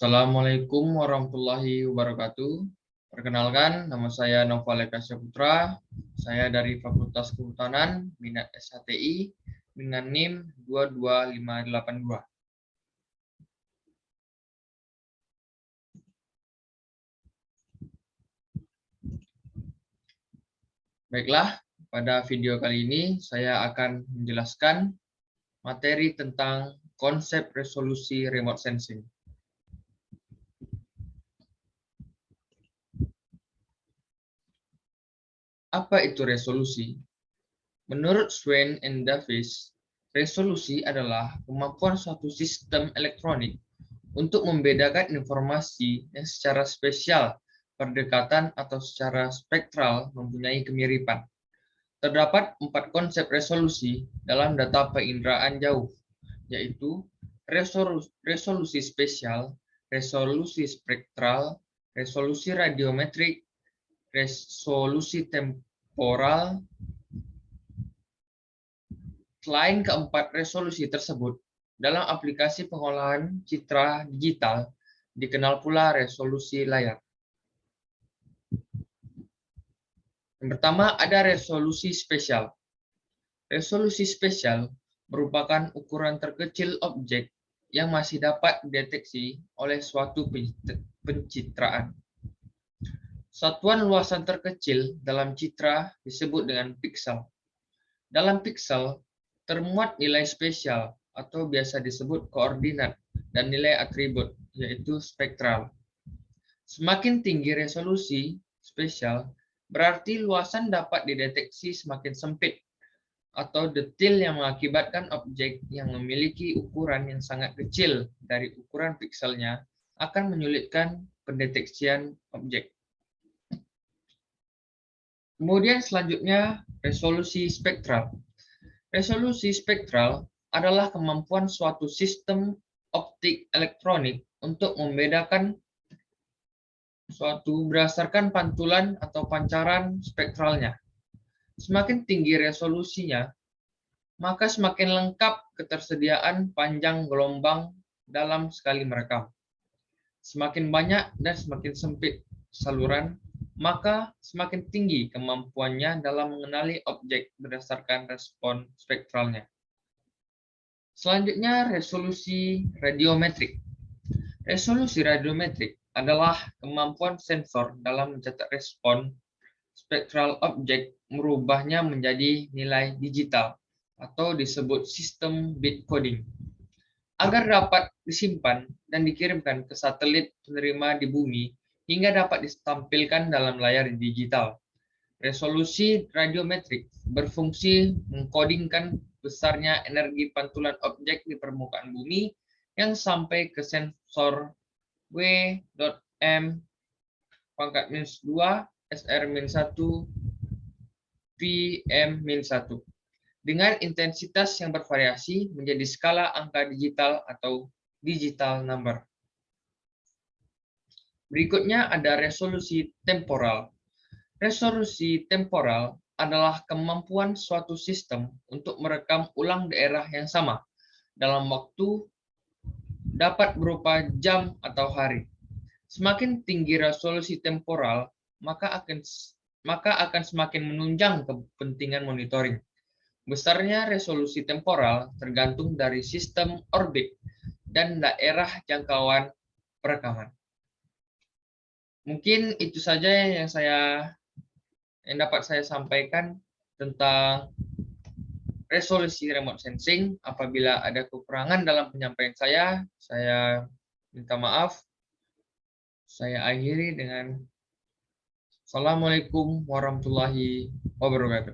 Assalamualaikum warahmatullahi wabarakatuh. Perkenalkan, nama saya Nova Lekasya Putra. Saya dari Fakultas Kehutanan, minat SHTI, dengan NIM 22582. Baiklah, pada video kali ini saya akan menjelaskan materi tentang konsep resolusi remote sensing. Apa itu resolusi? Menurut Swain and Davis, resolusi adalah kemampuan suatu sistem elektronik untuk membedakan informasi yang secara spesial, berdekatan, atau secara spektral mempunyai kemiripan. Terdapat 4 konsep resolusi dalam data penginderaan jauh, yaitu resolusi spesial, resolusi spektral, resolusi radiometrik, resolusi temporal. Selain keempat resolusi tersebut, dalam aplikasi pengolahan citra digital dikenal pula resolusi layar. Yang pertama ada resolusi spesial. Resolusi spesial merupakan ukuran terkecil objek yang masih dapat dideteksi oleh suatu pencitraan. Satuan luasan terkecil dalam citra disebut dengan piksel. Dalam piksel termuat nilai spesial atau biasa disebut koordinat dan nilai atribut, yaitu spektral. Semakin tinggi resolusi spesial, berarti luasan dapat dideteksi semakin sempit atau detil yang mengakibatkan objek yang memiliki ukuran yang sangat kecil dari ukuran pikselnya akan menyulitkan pendeteksian objek. Kemudian selanjutnya resolusi spektral. Resolusi spektral adalah kemampuan suatu sistem optik elektronik untuk membedakan suatu berdasarkan pantulan atau pancaran spektralnya. Semakin tinggi resolusinya, maka semakin lengkap ketersediaan panjang gelombang dalam sekali merekam. Semakin banyak dan semakin sempit saluran, maka semakin tinggi kemampuannya dalam mengenali objek berdasarkan respon spektralnya. Selanjutnya, resolusi radiometrik. Resolusi radiometrik adalah kemampuan sensor dalam mencatat respon spektral objek, merubahnya menjadi nilai digital atau disebut sistem bit coding, agar dapat disimpan dan dikirimkan ke satelit penerima di bumi hingga dapat ditampilkan dalam layar digital. Resolusi radiometrik berfungsi mengkodingkan besarnya energi pantulan objek di permukaan bumi yang sampai ke sensor W.M-2 SR-1 PM-1 dengan intensitas yang bervariasi menjadi skala angka digital atau digital number. Berikutnya ada resolusi temporal. Resolusi temporal adalah kemampuan suatu sistem untuk merekam ulang daerah yang sama dalam waktu dapat berupa jam atau hari. Semakin tinggi resolusi temporal, maka akan semakin menunjang kepentingan monitoring. Besarnya resolusi temporal tergantung dari sistem orbit dan daerah jangkauan perekaman. Mungkin itu saja yang dapat saya sampaikan tentang resolusi remote sensing. Apabila ada kekurangan dalam penyampaian saya minta maaf. Saya akhiri dengan Assalamualaikum warahmatullahi wabarakatuh.